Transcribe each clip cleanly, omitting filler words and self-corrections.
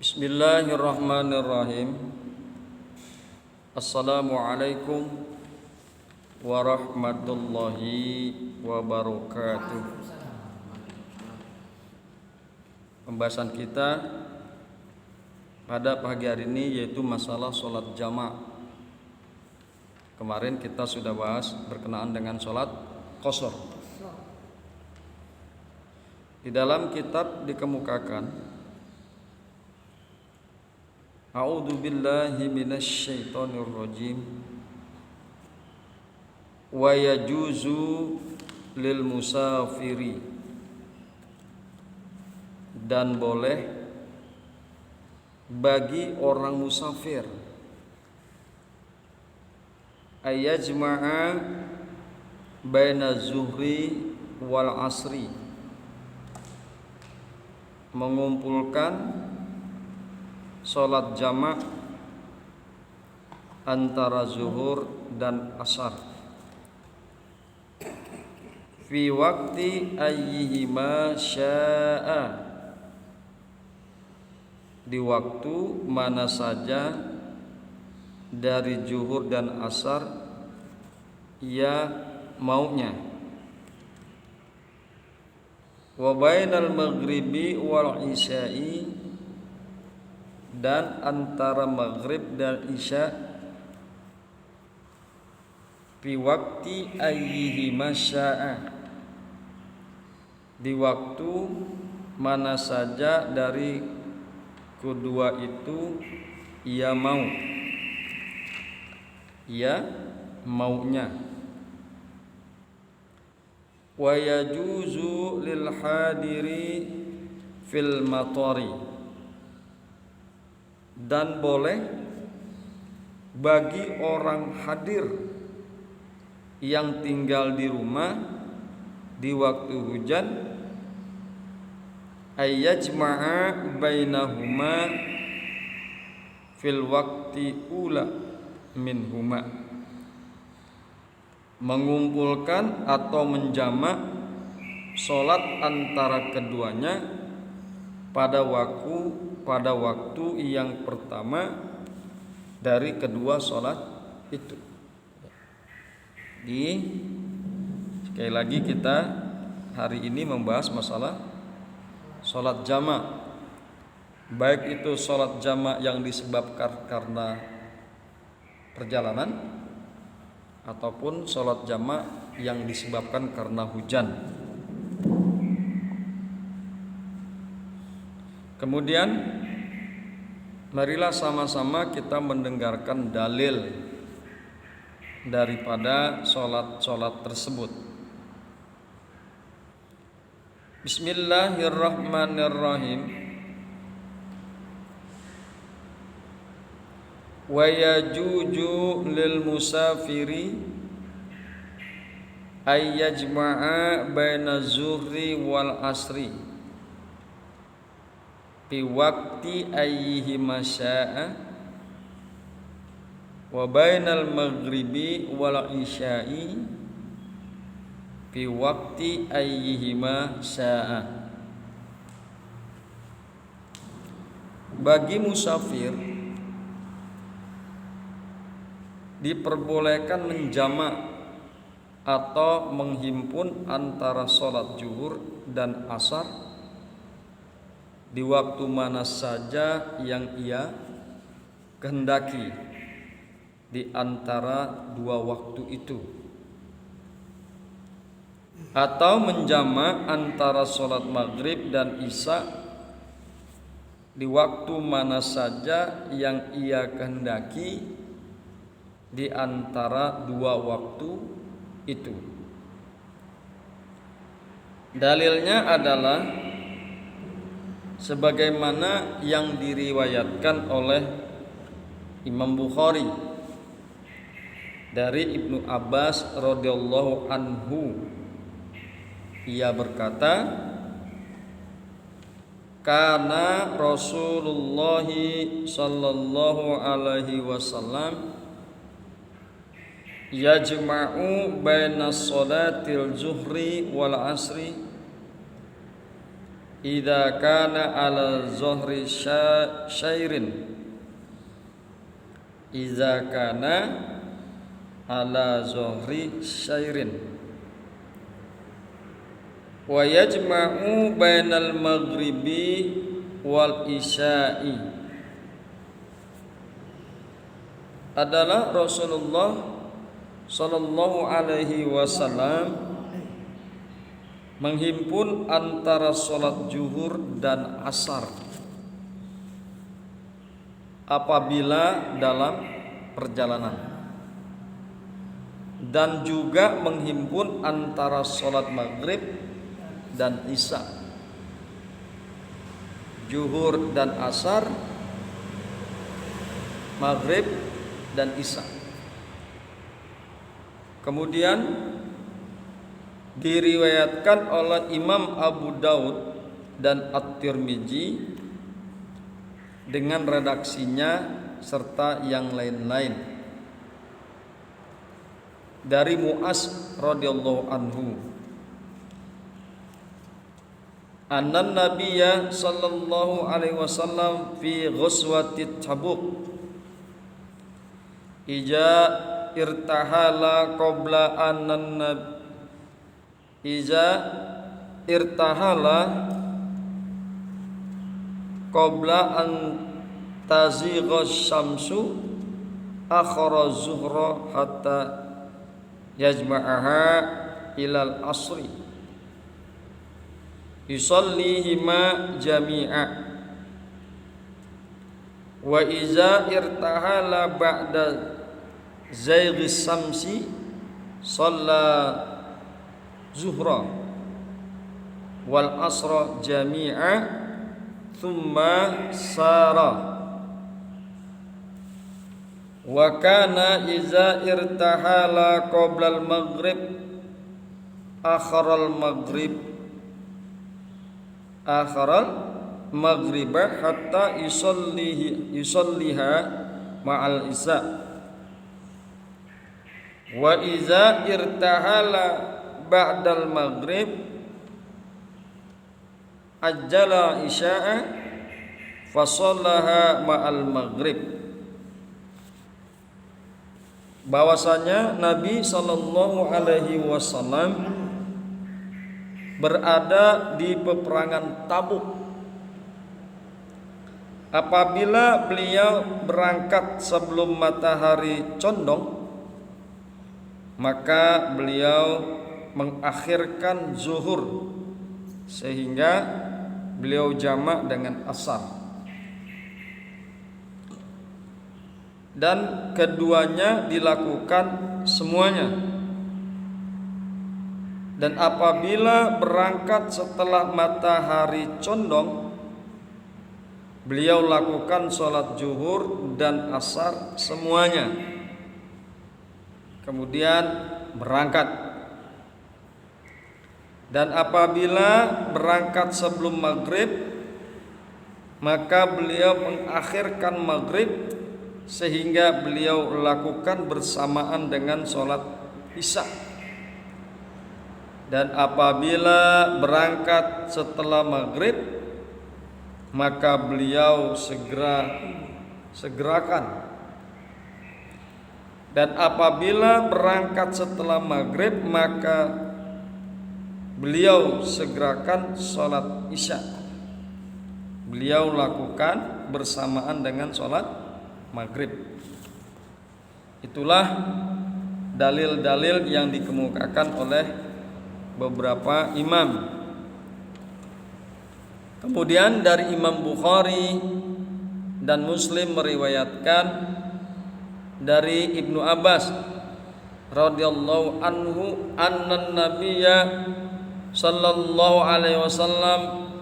Bismillahirrahmanirrahim. Assalamualaikum warahmatullahi wabarakatuh. Pembahasan kita pada pagi hari ini yaitu masalah sholat jamak. Kemarin kita sudah bahas berkenaan dengan sholat qashar. Di dalam kitab dikemukakan, A'udzu billahi minasyaitonir rajim. Wa yajuzu lil musafiri, dan boleh bagi orang musafir ayajma'a baina zuhri wal asri, mengumpulkan sholat jamak antara zuhur dan asar fi waqti ayyihima sya'a, di waktu mana saja dari zuhur dan asar ia maunya, wa bainal maghribi wal isya'i, dan antara maghrib dan isya fi waqti ayyihima sya'a, di waktu mana saja dari kedua itu ia maunya. Wa yajuzu lil hadiri fil matari, dan boleh bagi orang hadir yang tinggal di rumah di waktu hujan ayyajma'a bainahuma fil waqti ula minhuma, mengumpulkan atau menjamak sholat antara keduanya pada waktu yang pertama dari kedua sholat itu. Sekali lagi kita hari ini membahas masalah sholat jamak, baik itu sholat jamak yang disebabkan karena perjalanan ataupun sholat jamak yang disebabkan karena hujan. Kemudian marilah sama-sama kita mendengarkan dalil daripada sholat tersebut. Bismillahirrahmanirrahim. Wa yajuju lil musafiri ayyajma'a baina zuhri wal asri fi waqti ayyihima sya'a wa bainal maghribi wal isya'i fi waqti ayyihima sya'a. Bagi musafir diperbolehkan menjamak atau menghimpun antara sholat zuhur dan asar di waktu mana saja yang ia kehendaki di antara dua waktu itu, atau menjamak antara sholat maghrib dan isya di waktu mana saja yang ia kehendaki di antara dua waktu itu. Dalilnya adalah sebagaimana yang diriwayatkan oleh Imam Bukhari dari Ibnu Abbas radhiyallahu anhu. Ia berkata, kana Rasulullah sallallahu alaihi wasallam yajma'u baina sholatil zuhri wal asri idza kana ala zuhri syairin, idza kana ala zuhri syairin, wa yajma'u bainal maghribi wal isya'i. Adalah Rasulullah sallallahu alaihi wasallam menghimpun antara sholat zuhur dan asar apabila dalam perjalanan, dan juga menghimpun antara sholat maghrib dan isya, zuhur dan asar, maghrib dan isya. Kemudian diriwayatkan oleh Imam Abu Daud dan At-Tirmidzi dengan redaksinya serta yang lain-lain dari Mu'az radhiyallahu anhu, anna nabiyya sallallahu alaihi wasallam fi ghazwati Tabuk ija irtahala qabla anna Iza irtahala qabla an tazigha syamsu akhara zuhra hatta yajma'aha ilal asri yusallihima jami'a, wa iza irtahala ba'da zayghi syamsi shalla zuhra wal asra jami'a thumma sara, wa kana iza irtahala qabla al maghrib akharal maghriba hatta yusalliha ma'al isya, wa iza irtahala ba'dal maghrib ajjala isya'a fasallaha ma'al maghrib. Bahwasanya Nabi sallallahu alaihi wasallam berada di peperangan Tabuk apabila beliau berangkat sebelum matahari condong, maka beliau mengakhirkan zuhur sehingga beliau jamak dengan asar, dan keduanya dilakukan semuanya. Dan apabila berangkat setelah matahari condong, beliau lakukan sholat zuhur dan asar semuanya, kemudian berangkat. Dan apabila berangkat sebelum maghrib, maka beliau mengakhirkan maghrib sehingga beliau lakukan bersamaan dengan sholat isya. Dan apabila berangkat setelah maghrib, maka beliau segerakan. Dan apabila berangkat setelah maghrib, maka beliau segerakan sholat isya. Beliau lakukan bersamaan dengan sholat maghrib. Itulah dalil-dalil yang dikemukakan oleh beberapa imam. Kemudian dari Imam Bukhari dan Muslim meriwayatkan dari Ibnu Abbas radhiyallahu anhu anna nabiyya sallallahu alaihi wasallam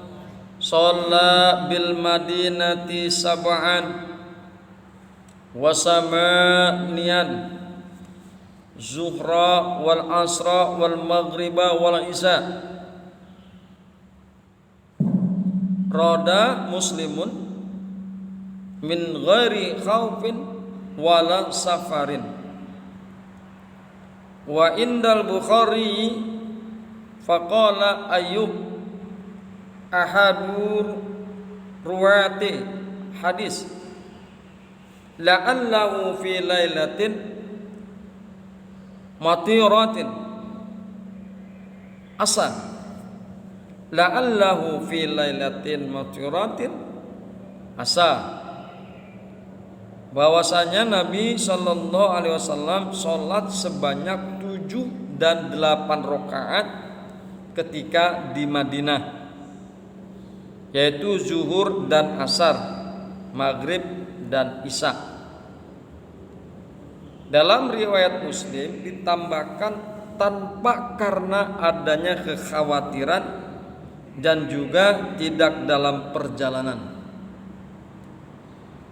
shalla bil madinati sab'an wa samanian zuhra wal asra wal maghriba wal isya. Rada muslimun min ghairi khaufin wala safarin. Wa indal Bukhari faqala Ayyub ahadur ruwati hadis la'allahu fi lailatin matiratin asa la'allahu fi lailatin matiratin asa bahwasanya Nabi Shallallahu Alaihi Wasallam sholat sebanyak 7 dan 8 rakaat ketika di Madinah, yaitu zuhur dan asar, maghrib dan isya. Dalam riwayat Muslim ditambahkan tanpa karena adanya kekhawatiran dan juga tidak dalam perjalanan.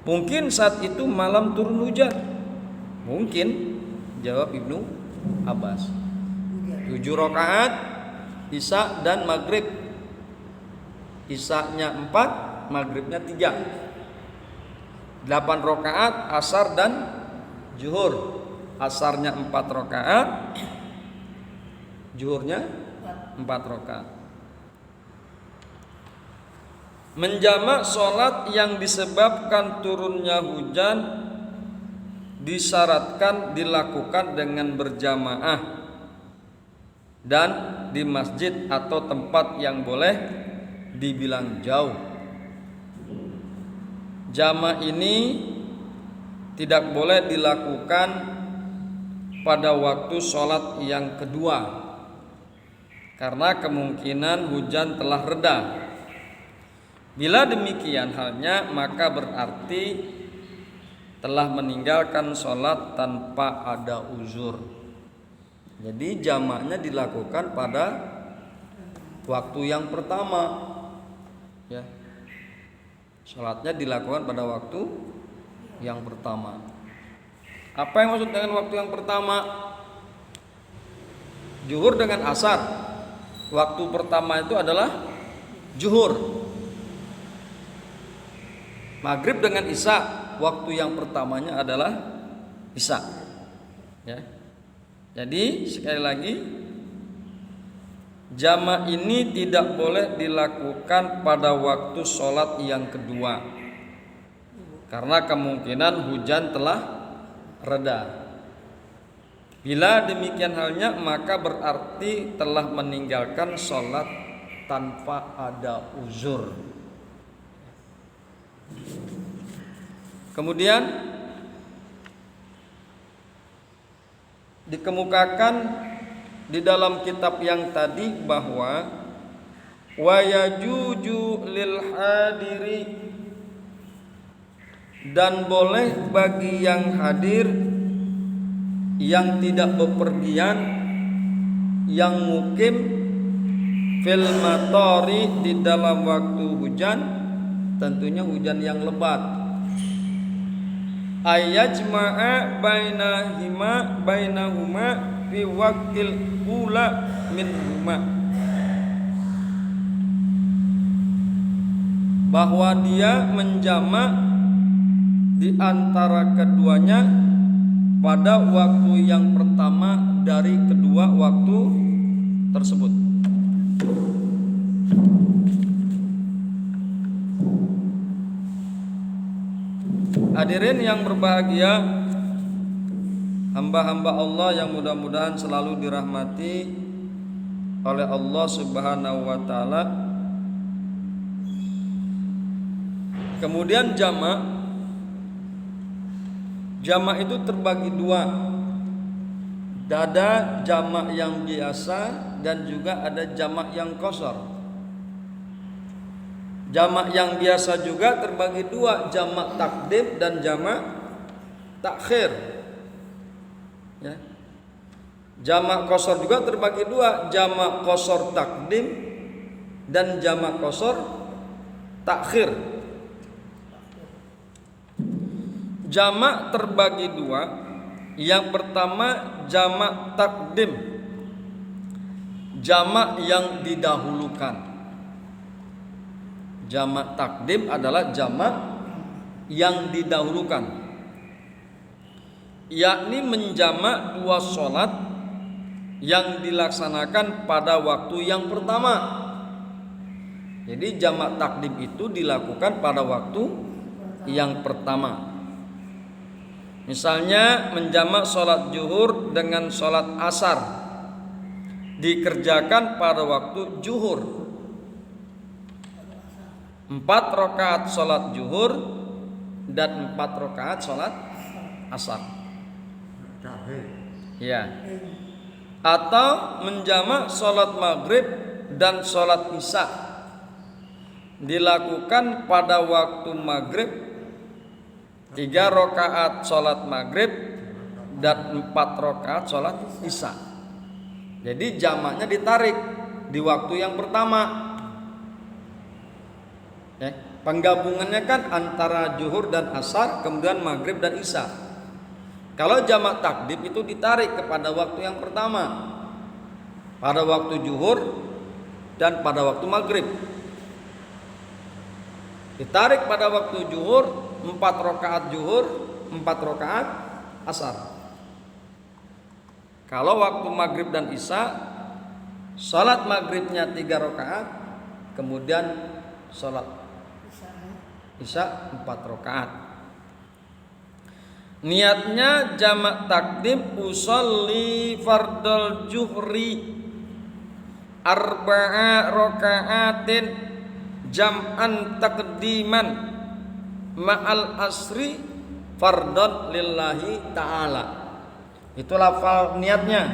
Mungkin saat itu malam turun hujan. Mungkin, jawab Ibnu Abbas. 7 rakaat isya dan maghrib. Isyanya 4, maghribnya 3. 8 rakaat asar dan zuhur. Asarnya 4 rakaat, zuhurnya 4 rakaat. Menjamak sholat yang disebabkan turunnya hujan disyaratkan dilakukan dengan berjamaah dan di masjid atau tempat yang boleh dibilang jauh. Jamaah ini tidak boleh dilakukan pada waktu sholat yang kedua karena kemungkinan hujan telah reda. Bila demikian halnya, maka berarti telah meninggalkan sholat tanpa ada uzur. Jadi jamaknya dilakukan pada waktu yang pertama, ya. Sholatnya dilakukan pada waktu yang pertama. Apa yang maksud dengan waktu yang pertama? Zuhur dengan asar. Waktu pertama itu adalah zuhur. Maghrib dengan isya, waktu yang pertamanya adalah isya. Ya. Jadi sekali lagi, jamak ini tidak boleh dilakukan pada waktu sholat yang kedua, karena kemungkinan hujan telah reda. Bila demikian halnya, maka berarti telah meninggalkan sholat tanpa ada uzur. Kemudian dikemukakan di dalam kitab yang tadi bahwa wa yajuju lil hadiri, dan boleh bagi yang hadir, yang tidak bepergian, yang mukim fil matori, di dalam waktu hujan, tentunya hujan yang lebat, ayajma'a bainahuma fi waqtil ula minhuma, bahwa dia menjamak di antara keduanya pada waktu yang pertama dari kedua waktu tersebut. Hadirin yang berbahagia, hamba-hamba Allah yang mudah-mudahan selalu dirahmati oleh Allah Subhanahu wa taala. Kemudian jamak itu terbagi dua. Ada jamak yang biasa dan juga ada jamak yang qasar. Jamak yang biasa juga terbagi dua, jamak takdim dan jamak takhir. Ya. Jamak qasar juga terbagi dua, jamak qasar takdim dan jamak qasar takhir. Jamak terbagi dua. Yang pertama jamak takdim, jamak yang didahulukan. Jamak takdim adalah jamak yang didahulukan, yakni menjamak dua sholat yang dilaksanakan pada waktu yang pertama. Jadi jamak takdim itu dilakukan pada waktu yang pertama. Misalnya menjamak sholat zuhur dengan sholat asar, dikerjakan pada waktu zuhur. 4 rakaat sholat zuhur dan 4 rakaat sholat asar. Ya. Atau menjamak sholat maghrib dan sholat isya, dilakukan pada waktu maghrib 3 rakaat sholat maghrib dan 4 rakaat sholat isya. Jadi jamaknya ditarik di waktu yang pertama. Ya, penggabungannya kan antara zuhur dan asar, kemudian maghrib dan isya. Kalau jamak takdim itu ditarik kepada waktu yang pertama, pada waktu zuhur dan pada waktu maghrib. Ditarik pada waktu zuhur 4 rakaat zuhur, 4 rakaat asar. Kalau waktu maghrib dan isya, salat maghribnya 3 rakaat, kemudian salat isya 4 rakaat. Niatnya jamak takdim usolli fardal zuhri arba'a rakaatin jam'an takdiman ma'al asri fardhan lillahi ta'ala. Itu lafal niatnya.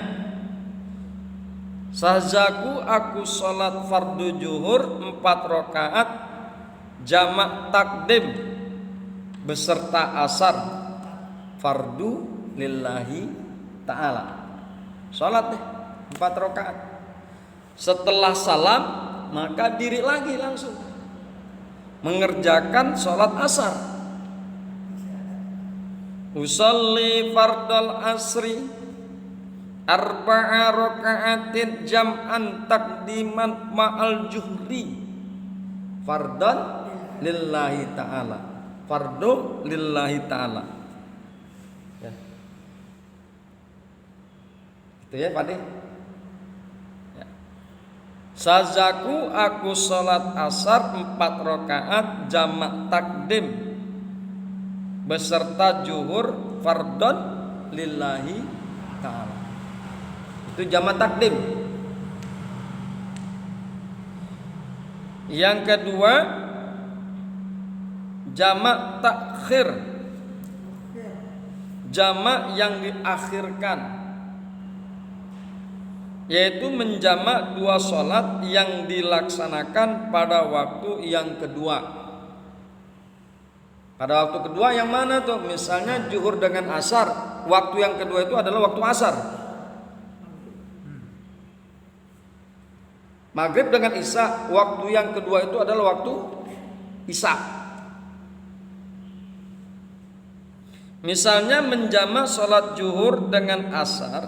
Sahzaku aku salat fardu zuhur 4 rakaat jamak takdim beserta asar fardu lillahi ta'ala. Salat deh 4 rakaat. Setelah salam maka diri lagi langsung mengerjakan salat asar. Usolli fardal asri arba'a raka'atin jam'an takdiman ma'al juhri fardhan lillahi ta'ala. Fardu lillahi ta'ala. Ya. Itu ya Pak. Ya. Sazaku aku salat asar 4 rakaat jamak takdim beserta zuhur fardhan lillahi ta'ala. Itu jamak takdim. Yang kedua jamak takhir, jamak yang diakhirkan, yaitu menjamak 2 sholat yang dilaksanakan pada waktu yang kedua. Pada waktu kedua yang mana tuh? Misalnya zuhur dengan asar, waktu yang kedua itu adalah waktu asar. Maghrib dengan isya, waktu yang kedua itu adalah waktu isya. Misalnya menjamak sholat zuhur dengan asar,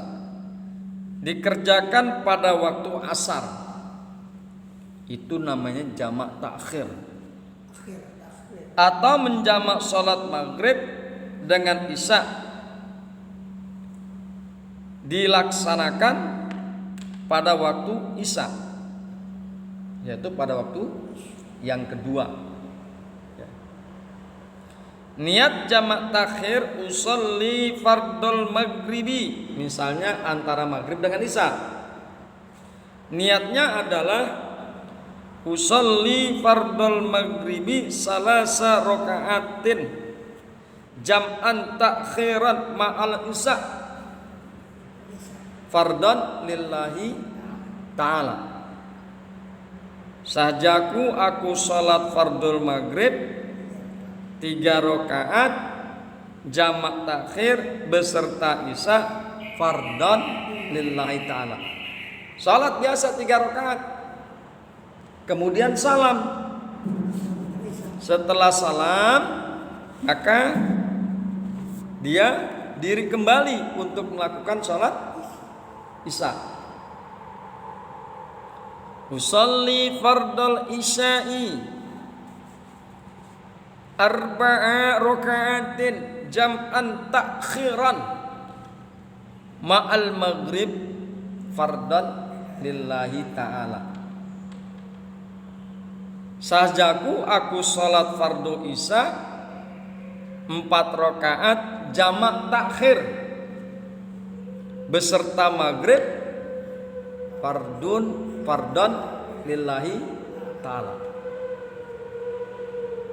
dikerjakan pada waktu asar, itu namanya jamak takhir. Atau menjamak sholat maghrib dengan isya, dilaksanakan pada waktu isya, yaitu pada waktu yang kedua. Niat jamak takhir usolli fardul maghribi, misalnya antara maghrib dengan isya, niatnya adalah usolli fardul maghribi salasa rakaatin jam'an takhiran ma'al isya fardhan lillahi ta'ala. Sajaku aku salat fardul maghrib 3 rakaat jamak takhir beserta isya fardhan lillahi ta'ala. Salat biasa 3 rakaat, kemudian salam. Setelah salam maka dia diri kembali untuk melakukan salat isya. Usolli fardal isya'i arba'a rakaatin jam'an takhiran ma'al maghrib fardhan lillahi ta'ala. Sahjaku aku sholat fardu isya 4 rakaat jamak takhir beserta maghrib fardon lillahi ta'ala.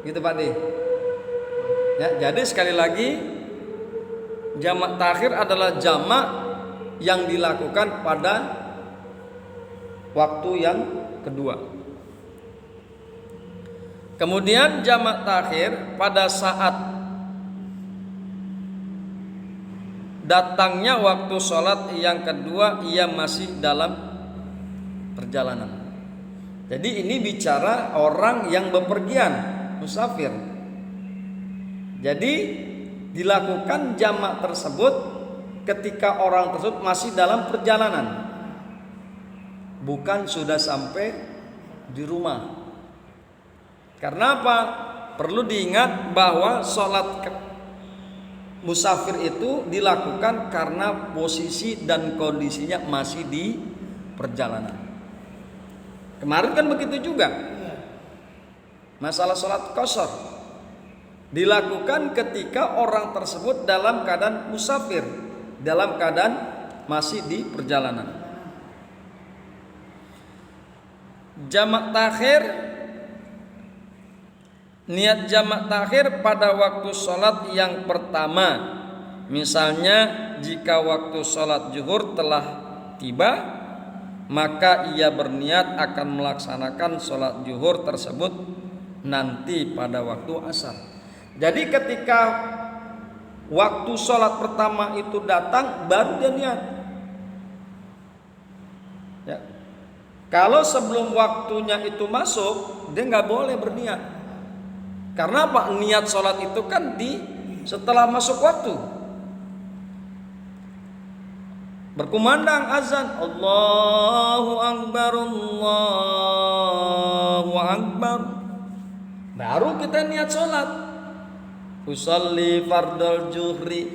Gitu Pak D. Ya, jadi sekali lagi jamak takhir adalah jamak yang dilakukan pada waktu yang kedua. Kemudian jamak takhir pada saat datangnya waktu sholat yang kedua ia masih dalam perjalanan. Jadi ini bicara orang yang bepergian, musafir. Jadi dilakukan jamak tersebut ketika orang tersebut masih dalam perjalanan, bukan sudah sampai di rumah. Karena apa? Perlu diingat bahwa sholat musafir itu dilakukan karena posisi dan kondisinya masih di perjalanan. Kemarin kan begitu juga. Masalah sholat qashar dilakukan ketika orang tersebut dalam keadaan musafir, dalam keadaan masih di perjalanan. Jamak takhir, niat jamak takhir pada waktu sholat yang pertama. Misalnya jika waktu sholat zuhur telah tiba, maka ia berniat akan melaksanakan sholat zuhur tersebut nanti pada waktu asar. Jadi ketika waktu sholat pertama itu datang, baru dia niat. Ya. Kalau sebelum waktunya itu masuk, dia nggak boleh berniat. Karena apa? Niat sholat itu kan setelah masuk waktu. Berkumandang azan, Allahu Akbar, Allahu Akbar, baru kita niat sholat. Usolli fardal zuhri.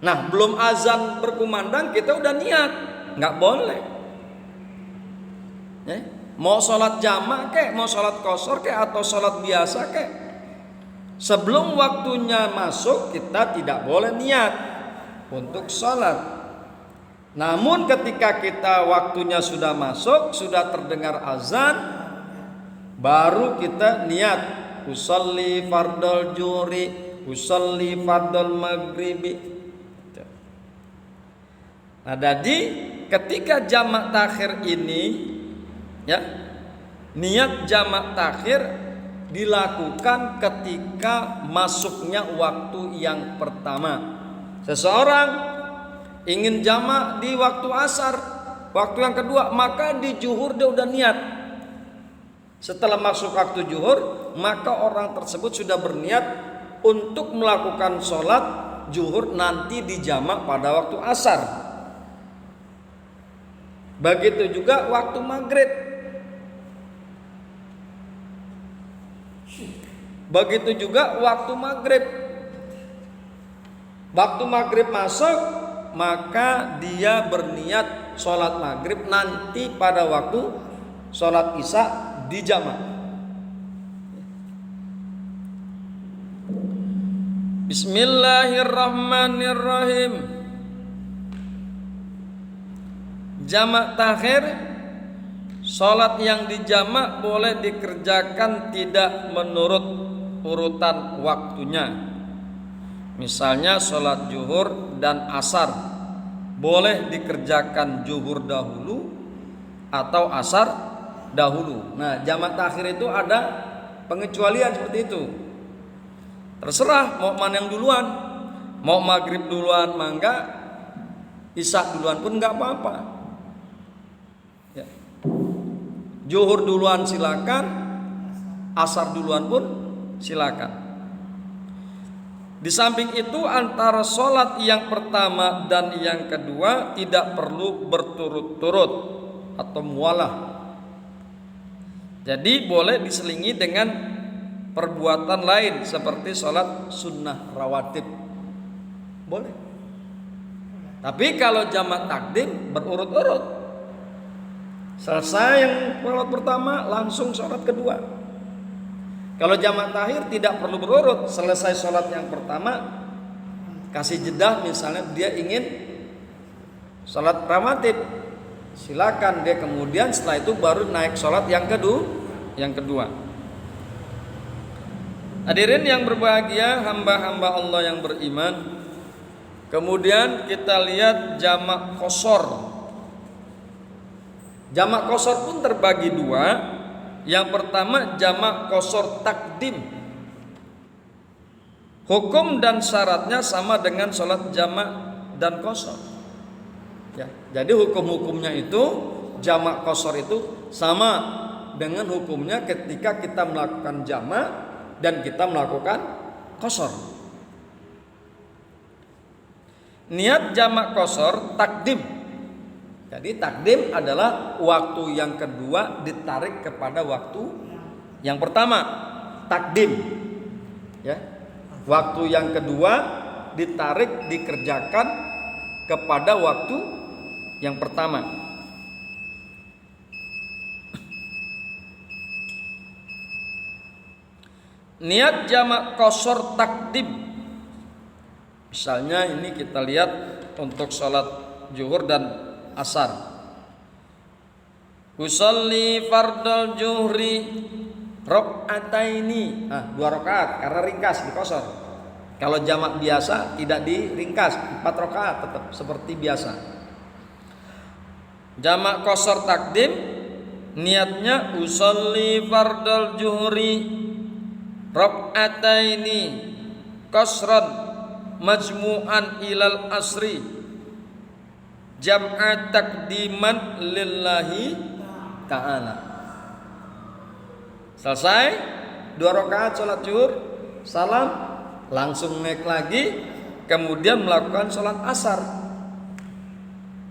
Nah, belum azan berkumandang kita udah niat, nggak boleh. Mau sholat jamak kek, mau sholat qashar kek, atau sholat biasa kek, sebelum waktunya masuk kita tidak boleh niat untuk sholat. Namun ketika kita waktunya sudah masuk, sudah terdengar azan, baru kita niat usolli fardal zuhri, usolli fardal maghribi. Nah, jadi ketika jamak takhir ini, ya, niat jamak takhir dilakukan ketika masuknya waktu yang pertama. Seseorang ingin jamak di waktu asar, waktu yang kedua, maka di zuhur dia udah niat. Setelah masuk waktu zuhur, maka orang tersebut sudah berniat untuk melakukan sholat zuhur nanti di jamak pada waktu asar. Begitu juga waktu maghrib. Begitu juga waktu maghrib. Waktu maghrib masuk, maka dia berniat sholat maghrib nanti pada waktu sholat isya di jamak. Bismillahirrahmanirrahim. Jamak takhir, sholat yang dijamak boleh dikerjakan tidak menurut urutan waktunya. Misalnya sholat zuhur dan asar boleh dikerjakan zuhur dahulu atau asar dahulu. Nah, jamak takhir itu ada pengecualian seperti itu. Terserah mau mana yang duluan, mau maghrib duluan mangga, isya duluan pun nggak apa-apa. Ya. Zuhur duluan silakan, asar duluan pun silakan. Di samping itu antara sholat yang pertama dan yang kedua tidak perlu berturut-turut atau mualah. Jadi boleh diselingi dengan perbuatan lain seperti sholat sunnah rawatib, boleh. Tapi kalau jamak takdim berurut-urut, Selesai yang sholat pertama langsung sholat kedua. Kalau jamak takhir tidak perlu berurut. Selesai sholat yang pertama kasih jeda, misalnya dia ingin sholat rawatib, silakan dia kemudian setelah itu baru naik sholat yang kedua. Hadirin yang berbahagia, hamba-hamba Allah yang beriman. Kemudian kita lihat jamak qashar. Jamak qashar pun terbagi dua. Yang pertama jamak qashar takdim. Hukum dan syaratnya sama dengan sholat jamak dan qashar. Ya, jadi hukum-hukumnya itu jamak qashar itu sama dengan hukumnya ketika kita melakukan jamak dan kita melakukan qashar. Niat jamak qashar takdim. Jadi takdim adalah waktu yang kedua ditarik kepada waktu yang pertama. Takdim. Ya. Waktu yang kedua ditarik dikerjakan kepada waktu yang pertama. Niat jamak qashar takdim. Misalnya ini kita lihat untuk sholat zuhur dan asar. Usolli fardal zuhri rakaataini. 2 rakaat karena ringkas di qashar. Kalau jamak biasa tidak diringkas, 4 rakaat tetap seperti biasa. Jamak qashar takdim niatnya usolli fardal zuhri rakaataini qashran majmu'an ilal asri jam'a takdiman lillahi ta'ala. Selesai 2 rakaat sholat zuhur, salam, langsung naik lagi, kemudian melakukan sholat asar.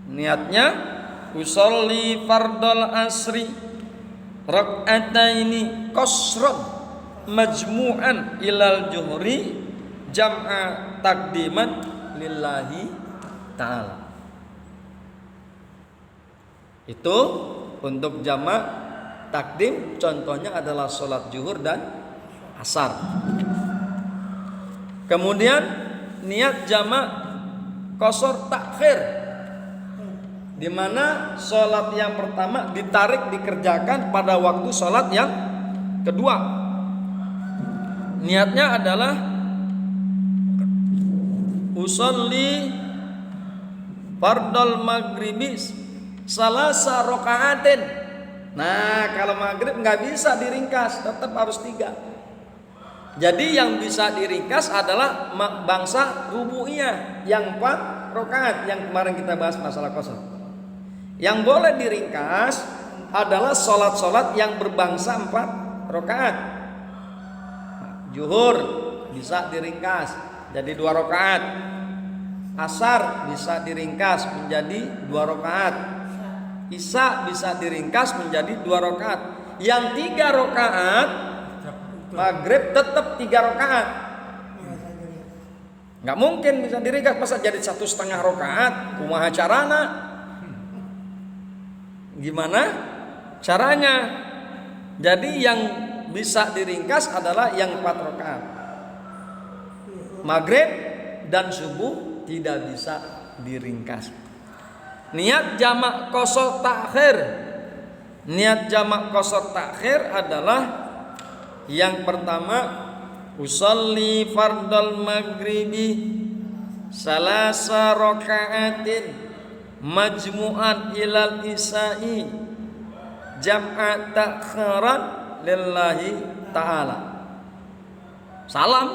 Niatnya usolli fardal asri rak'ataini qashran majmu'an ilal zuhri jam'a takdiman lillahi ta'ala. Itu untuk jamak takdim, contohnya adalah sholat zuhur dan asar. Kemudian niat jamak qashar takhir, di mana sholat yang pertama ditarik dikerjakan pada waktu sholat yang kedua. Niatnya adalah usolli fardal maghribi salasa rakaatin. Nah, kalau maghrib nggak bisa diringkas, tetap harus 3. Jadi yang bisa diringkas adalah bangsa rubuiyah yang 4 rakaat yang kemarin kita bahas masalah qashar. Yang boleh diringkas adalah sholat-sholat yang berbangsa 4 rakaat. Zuhur bisa diringkas jadi 2 rakaat. Asar bisa diringkas menjadi 2 rakaat. Isya bisa diringkas menjadi 2 rakaat. Yang 3 rakaat maghrib tetap 3 rakaat. Nggak mungkin bisa diringkas, masa jadi 1,5 rakaat? Kumaha carana? Gimana caranya? Jadi yang bisa diringkas adalah yang 4 rakaat. Maghrib dan subuh tidak bisa diringkas. Niat jamak qashar takhir. Niat jamak qashar takhir adalah yang pertama usolli fardal maghribi salasa rakaatin majmu'an ilal isya'i jam'a takhiran lillahi ta'ala. Salam,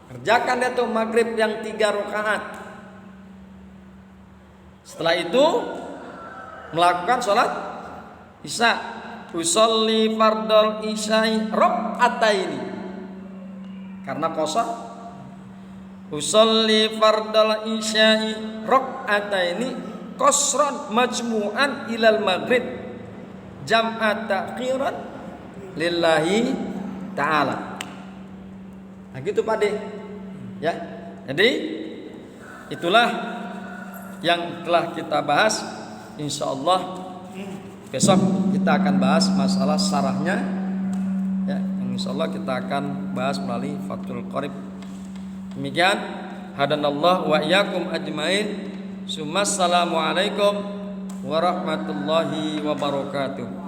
kerjakan itu maghrib yang 3 rakaat. Setelah itu melakukan sholat isya. Usolli fardal isya'i rak'ataini. Karena qashar. Usolli fardal isya'i rak'ataini qashran majmu'an ilal maghrib jam'a takhiran lillahi ta'ala. Nah gitu Pak De. Ya. Jadi itulah yang telah kita bahas. Insyaallah Besok kita akan bahas masalah sarahnya, ya, yang insyaallah kita akan bahas melalui Fathul Qorib. Demikian, hadanallah wa iyyakum ajmain. Assalamualaikum warahmatullahi wabarakatuh.